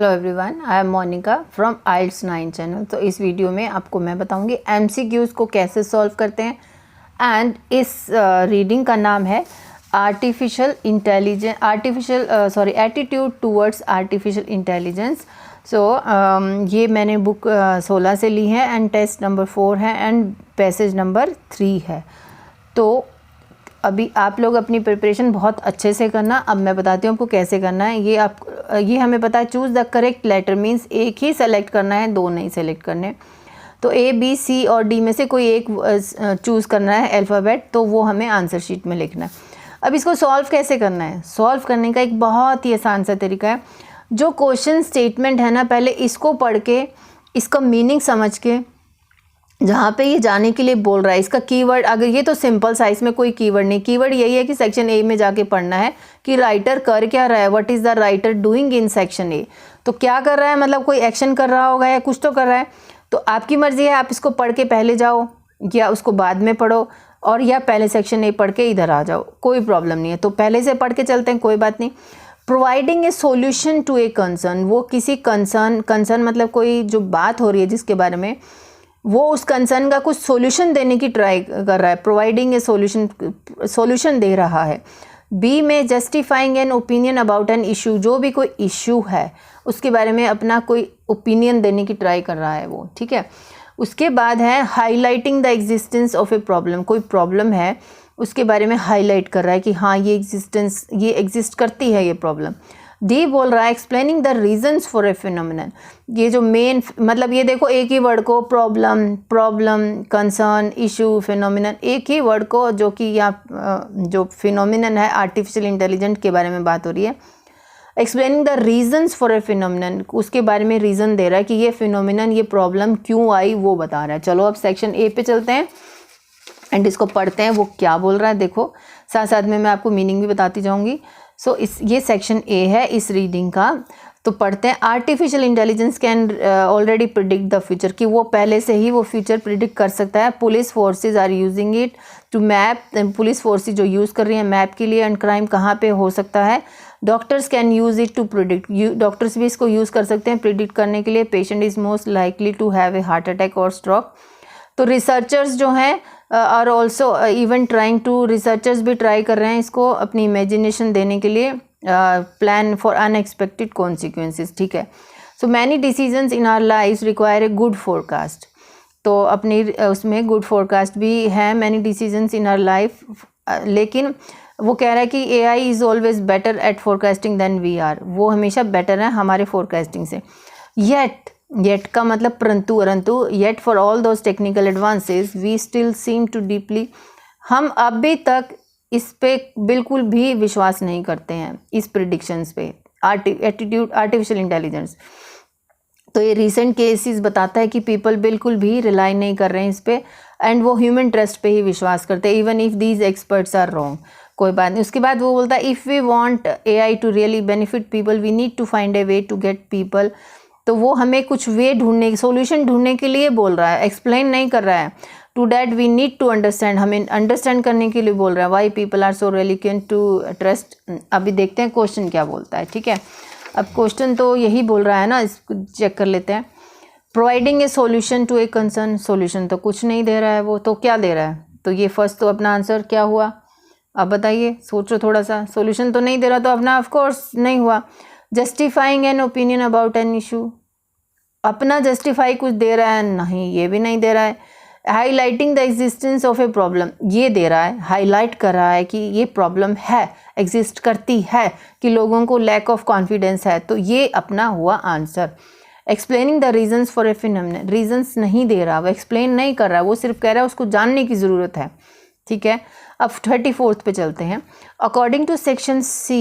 Hello everyone, I am Monika from IELTS 9 channel. तो इस video में आपको मैं बताऊंगी MCQs को कैसे सॉल्व करते हैं। एंड इस रीडिंग का नाम है एटीट्यूड टूवर्ड्स आर्टिफिशियल इंटेलिजेंस। सो ये मैंने बुक 16 से ली है एंड टेस्ट नंबर 4 है एंड पैसेज नंबर 3 है। तो अभी आप लोग अपनी प्रिपरेशन बहुत अच्छे से करना। अब मैं बताती हूँ आपको कैसे करना है। ये हमें पता है, choose the correct letter means एक ही सेलेक्ट करना है, दो नहीं सेलेक्ट करने। तो A, B, C और D में से कोई एक चूज़ करना है अल्फ़ाबेट, तो वो हमें आंसर शीट में लिखना है। अब इसको सॉल्व कैसे करना है? सॉल्व करने का एक बहुत ही आसान सा तरीका है। जो क्वेश्चन स्टेटमेंट है ना, पहले इसको पढ़ के इसका मीनिंग समझ के, जहाँ पे ये जाने के लिए बोल रहा है इसका कीवर्ड, अगर ये तो सिंपल सा, इसमें कोई कीवर्ड नहीं। कीवर्ड यही है कि सेक्शन ए में जाके पढ़ना है कि राइटर कर क्या रहा है, what is the writer doing in section A. तो क्या कर रहा है, मतलब कोई एक्शन कर रहा होगा या कुछ तो कर रहा है। तो आपकी मर्जी है, आप इसको पढ़ के पहले जाओ या उसको बाद में पढ़ो, और या पहले सेक्शन ए पढ़ के इधर आ जाओ, कोई प्रॉब्लम नहीं है। तो पहले से पढ़ के चलते हैं, कोई बात नहीं। Providing a solution to a concern, वो किसी कंसर्न मतलब कोई जो बात हो रही है जिसके बारे में, वो उस कंसर्न का कुछ सॉल्यूशन देने की ट्राई कर रहा है। प्रोवाइडिंग ए सॉल्यूशन दे रहा है। बी में justifying an opinion about an issue, जो भी कोई इशू है उसके बारे में अपना कोई ओपिनियन देने की ट्राई कर रहा है वो, ठीक है। उसके बाद है highlighting the existence of a problem, कोई प्रॉब्लम है उसके बारे में हाईलाइट कर रहा है कि हाँ ये एग्जिस्ट करती है ये प्रॉब्लम। डी बोल रहा है explaining the reasons for a phenomenon, ये जो मेन मतलब ये देखो एक ही वर्ड को, प्रॉब्लम, कंसर्न, इशू, फिनोमिनन, एक ही वर्ड को, जो कि यहाँ जो फिनोमिनन है आर्टिफिशियल इंटेलिजेंट के बारे में बात हो रही है। Explaining the reasons for a phenomenon, उसके बारे में रीज़न दे रहा है कि ये फिनोमिनन, ये प्रॉब्लम क्यों आई, वो बता रहा है। चलो अब सेक्शन ए पे चलते हैं एंड इसको पढ़ते हैं वो क्या बोल रहा है। देखो साथ साथ में मैं आपको मीनिंग भी बताती जाऊंगी। सो ये सेक्शन ए है इस रीडिंग का। तो पढ़ते हैं। Artificial intelligence can already predict the future, कि वो पहले से ही वो फ्यूचर प्रिडिक्ट कर सकता है। Police forces are using it to map, police forces जो यूज़ कर रही हैं मैप के लिए, एंड क्राइम कहाँ पे हो सकता है। Doctors can use it to predict, doctors भी इसको यूज़ कर सकते हैं प्रिडिक्ट करने के लिए। Patient is most likely to have a heart attack और स्ट्रोक। तो रिसर्चर्स जो हैं और also even trying to, researchers भी ट्राई कर रहे हैं इसको अपनी इमेजिनेशन देने के लिए। प्लान फॉर अनएक्सपेक्टेड कॉन्सिक्वेंसेस, ठीक है। So many decisions in our life require a good forecast, तो अपनी उसमें गुड फोरकास्ट भी है। Many decisions in our life, लेकिन वो कह रहा है कि AI is always better at forecasting than we are, वो हमेशा बेटर है हमारे फोरकास्टिंग से। येट का मतलब परंतु, yet for all those technical advances we still seem to deeply, हम अभी तक इस पे बिल्कुल भी विश्वास नहीं करते हैं, इस प्रिडिक्शंस पे। आर्टिफिशियल इंटेलिजेंस, तो ये रिसेंट केसेस बताता है कि पीपल बिल्कुल भी रिलाई नहीं कर रहे हैं इस पे, एंड वो ह्यूमन ट्रस्ट पे ही विश्वास करते हैं, even if these experts are wrong. कोई बात नहीं। उसके बाद वो बोलता है if we want AI to really benefit people we need to find a way to get people, तो वो हमें कुछ वे ढूंढने, सोल्यूशन ढूंढने के लिए बोल रहा है, एक्सप्लेन नहीं कर रहा है। To that we need to understand, हमें अंडरस्टैंड करने के लिए बोल रहा है। Why people are so reluctant to trust. अभी देखते हैं क्वेश्चन क्या बोलता है, ठीक है। अब क्वेश्चन तो यही बोल रहा है ना, इसको चेक कर लेते हैं। Providing a solution to a concern, solution तो कुछ नहीं दे रहा है वो, तो क्या दे रहा है? तो ये फर्स्ट तो अपना आंसर क्या हुआ, अब बताइए, सोचो थोड़ा सा। सोल्यूशन तो नहीं दे रहा तो अपना ऑफकोर्स नहीं हुआ। Justifying an opinion about an issue, अपना जस्टिफाई कुछ दे रहा है? नहीं, ये भी नहीं दे रहा है। Highlighting the existence of a problem, ये दे रहा है, हाईलाइट कर रहा है कि ये प्रॉब्लम है, एग्जिस्ट करती है, कि लोगों को लैक ऑफ कॉन्फिडेंस है, तो ये अपना हुआ answer. Explaining the reasons for a phenomenon, reasons नहीं दे रहा, वो एक्सप्लेन नहीं कर रहा, वो सिर्फ कह रहा है उसको जानने की ज़रूरत है, ठीक है। अब 34th पे चलते हैं। According to section C,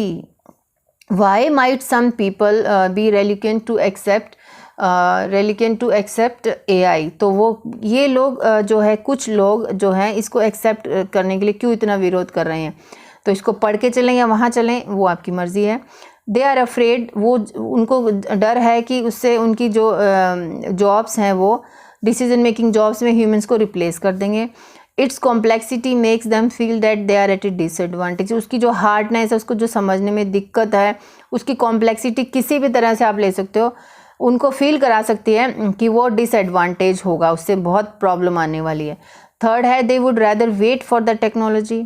why might some people be reluctant to accept AI, तो वो ये लोग जो है, कुछ लोग जो हैं इसको एक्सेप्ट करने के लिए क्यों इतना विरोध कर रहे हैं। तो इसको पढ़ के चलें या वहाँ चलें, वो आपकी मर्ज़ी है। दे आर अफ्रेड, वो उनको डर है कि उससे उनकी जो जॉब्स हैं वो डिसीजन मेकिंग जॉब्स में ह्यूमंस को रिप्लेस कर देंगे। Its complexity makes them feel that they are at a disadvantage. उसकी जो हार्डनेस है, उसको जो समझने में दिक्कत है, उसकी कॉम्प्लेक्सिटी किसी भी तरह से आप ले सकते हो, उनको फील करा सकती है कि वो डिसएडवांटेज होगा, उससे बहुत प्रॉब्लम आने वाली है। थर्ड है they would rather wait for the technology,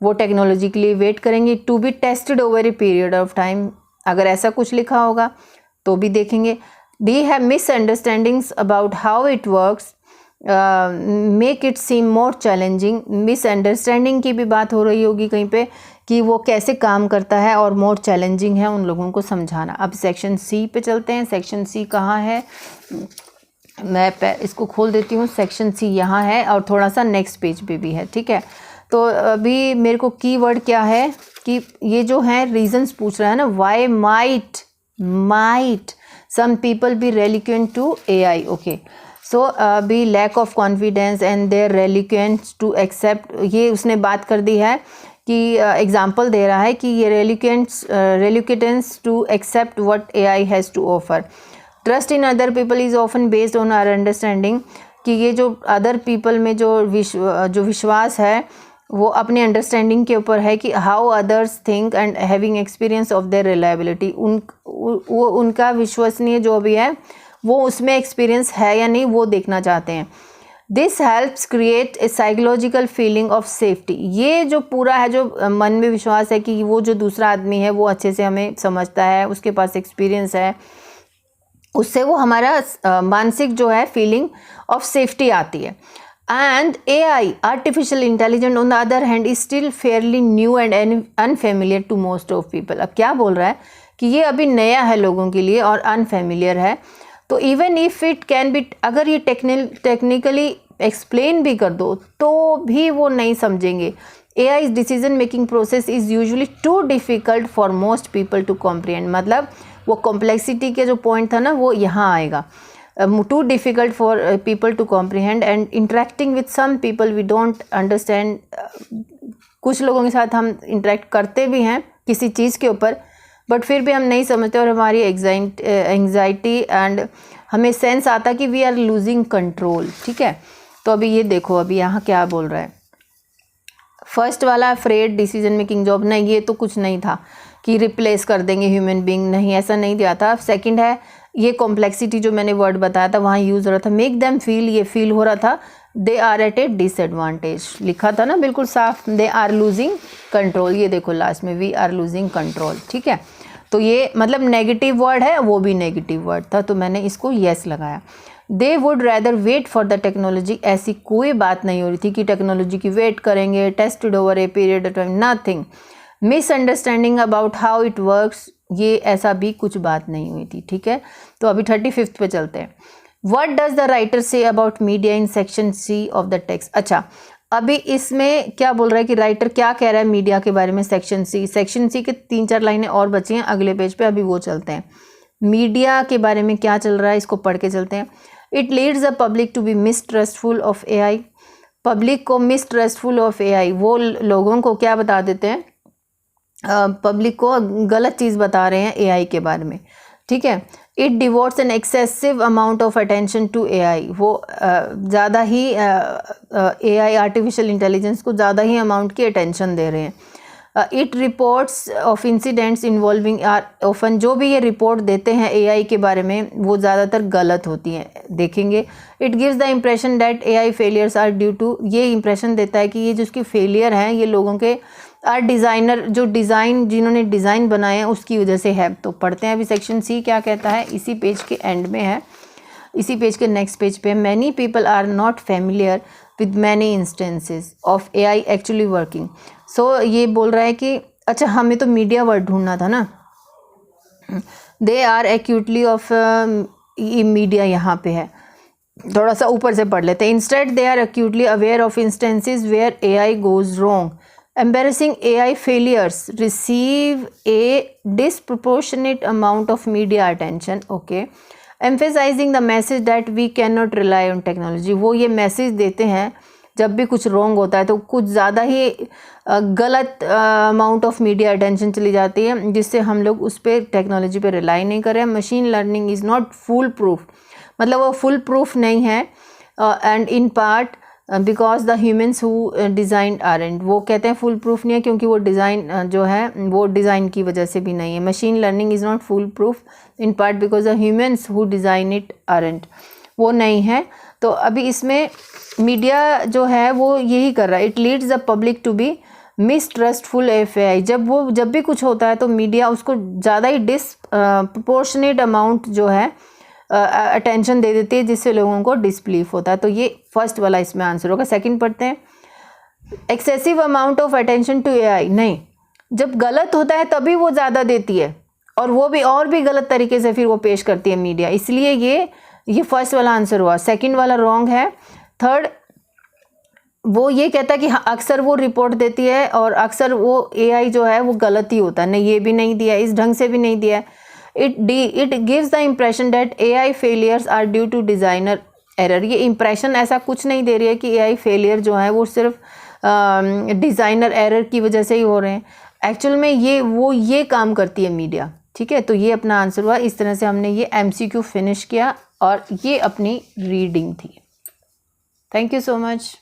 वो टेक्नोलॉजी के लिए वेट करेंगे। To be tested over a period of time, अगर ऐसा कुछ लिखा होगा तो भी देखेंगे। They have misunderstandings about how it works, make it seem more challenging. Misunderstanding की भी बात हो रही होगी कहीं पे कि वो कैसे काम करता है और मोर चैलेंजिंग है उन लोगों को समझाना। अब सेक्शन सी पे चलते हैं। सेक्शन सी कहाँ है, मैं इसको खोल देती हूँ। सेक्शन सी यहाँ है और थोड़ा सा नेक्स्ट पेज पे भी है, ठीक है। तो अभी मेरे को कीवर्ड क्या है कि ये जो है रीजंस पूछ रहा है ना, why might some people be reluctant to AI. Okay, so अभी lack of confidence and their reluctance to accept, ये उसने बात कर दी है कि एग्जाम्पल दे रहा है कि ये reluctance to accept what AI has to offer. Trust in other people is often based on our understanding, कि ये जो अदर पीपल में जो विश्वास है वो अपने अंडरस्टैंडिंग के ऊपर है कि how others think and having experience of their reliability. वो उनका विश्वसनीय जो भी है वो उसमें एक्सपीरियंस है या नहीं वो देखना चाहते हैं। This helps create a psychological feeling of safety. ये जो पूरा है, जो मन में विश्वास है कि वो जो दूसरा आदमी है वो अच्छे से हमें समझता है, उसके पास एक्सपीरियंस है, उससे वो हमारा मानसिक जो है फीलिंग ऑफ सेफ्टी आती है। And AI, artificial intelligent, on the other hand is still fairly new and unfamiliar to most of people. अब क्या बोल रहा है कि ये अभी नया है लोगों के लिए और अनफेमिलियर है। तो even if it can be, अगर ये टेक्निकली एक्सप्लेन भी कर दो तो भी वो नहीं समझेंगे। AI decision making process is usually too difficult for most people to comprehend. मतलब वो कॉम्प्लेक्सिटी के जो पॉइंट था ना वो यहाँ आएगा। Too difficult for people to comprehend and interacting with some people we don't understand. कुछ लोगों के साथ हम इंटरेक्ट करते भी हैं किसी चीज़ के ऊपर, बट फिर भी हम नहीं समझते और हमारी एंग्जाइटी एंड हमें सेंस आता कि वी आर लूजिंग कंट्रोल, ठीक है। तो अभी ये देखो, अभी यहाँ क्या बोल रहा है। फर्स्ट वाला अफ्रेड डिसीजन मेकिंग जॉब, नहीं ये तो कुछ नहीं था कि रिप्लेस कर देंगे ह्यूमन बीइंग, नहीं ऐसा नहीं दिया था। सेकंड है ये कॉम्प्लेक्सिटी जो मैंने वर्ड बताया था वहाँ यूज़ हो रहा था, मेक देम फील, ये फील हो रहा था they are at a disadvantage, लिखा था ना बिल्कुल साफ, दे आर लूजिंग कंट्रोल। ये देखो लास्ट में वी आर लूजिंग कंट्रोल, ठीक है। तो ये मतलब नेगेटिव वर्ड है, वो भी नेगेटिव वर्ड था, तो मैंने इसको येस लगाया। They would rather wait for the technology, ऐसी कोई बात नहीं हो रही थी कि टेक्नोलॉजी की वेट करेंगे, tested over a period of time, nothing. Misunderstanding about how it works, ये ऐसा भी कुछ बात नहीं हुई थी, ठीक है। तो अभी 35th पे चलते हैं। What does the writer say about media in section C of the text. अच्छा, अभी इसमें क्या बोल रहा है कि राइटर क्या कह रहा है मीडिया के बारे में। सेक्शन सी के 3-4 लाइनें और बची हैं अगले पेज पे, अभी वो चलते हैं। मीडिया के बारे में क्या चल रहा है इसको पढ़ के चलते हैं। It leads the public to be mistrustful of AI, public को मिसट्रस्टफुल ऑफ AI, वो लोगों को क्या बता देते हैं, पब्लिक को गलत चीज़ बता रहे हैं AI के बारे में, ठीक है। It devotes an excessive amount of attention to AI, वो ज़्यादा ही AI आर्टिफिशियल इंटेलिजेंस को ज़्यादा ही अमाउंट की अटेंशन दे रहे हैं। It reports of incidents involving are often, जो भी ये रिपोर्ट देते हैं AI के बारे में वो ज़्यादातर गलत होती हैं, देखेंगे। It gives the impression that AI failures are due to, ये इम्प्रेशन देता है कि ये जो उसकी फेलियर हैं ये लोगों के डिज़ाइनर, जो जिन्होंने डिज़ाइन बनाए हैं उसकी वजह से है। तो पढ़ते हैं अभी सेक्शन सी क्या कहता है, इसी पेज के एंड में है, इसी पेज के नेक्स्ट पेज पे। Many people are not familiar with many instances of AI actually working. So ये बोल रहा है कि अच्छा हमें तो मीडिया वर्ड ढूंढना था ना, they are actually of media यहाँ पे है, थोड़ा सा ऊपर से पढ़ लेते हैं। Instead they are actually aware of instances where AI goes wrong, embarrassing AI failures receive a disproportionate amount of media attention, okay, emphasizing the message that we cannot rely on technology। वो ये message देते हैं जब भी कुछ wrong होता है तो कुछ ज़्यादा ही गलत अमाउंट ऑफ मीडिया अटेंशन चली जाती है, जिससे हम लोग उस पर टेक्नोलॉजी पे रिलाई नहीं करें। Machine learning is not full proof, मतलब वो फुल प्रूफ नहीं है, and in part because the humans who design aren't, वो कहते हैं फुल प्रूफ नहीं है क्योंकि वो डिज़ाइन जो है वो डिज़ाइन की वजह से भी नहीं है। Machine learning is not full proof in part because the humans who design it aren't, वो नहीं है। तो अभी इसमें मीडिया जो है वो यही कर रहा है, it leads the public to be mistrustful of AI. जब भी कुछ होता है तो मीडिया उसको ज़्यादा ही डिसप्रोपोर्शनेट अमाउंट जो है अटेंशन दे देती है, जिससे लोगों को डिसबिलीफ होता है। तो ये फर्स्ट वाला इसमें आंसर होगा। सेकंड पढ़ते हैं, excessive amount of attention to AI, नहीं, जब गलत होता है तभी वो ज़्यादा देती है और वो भी और भी गलत तरीके से फिर वो पेश करती है मीडिया, इसलिए ये फर्स्ट वाला आंसर हुआ। सेकंड वाला रॉन्ग है। थर्ड, वो ये कहता है कि हाँ, अक्सर वो रिपोर्ट देती है और अक्सर वो एआई जो है वो गलत ही होता है, नहीं ये भी नहीं दिया, इस ढंग से भी नहीं दिया है। It gives the impression that AI failures are due to designer error, ये इम्प्रेशन ऐसा कुछ नहीं दे रही है कि एआई फेलियर जो है वो सिर्फ डिज़ाइनर एरर की वजह से ही हो रहे हैं। एक्चुअल में ये काम करती है मीडिया, ठीक है। तो ये अपना आंसर हुआ। इस तरह से हमने ये MCQ फिनिश किया और ये अपनी रीडिंग थी। Thank you so much.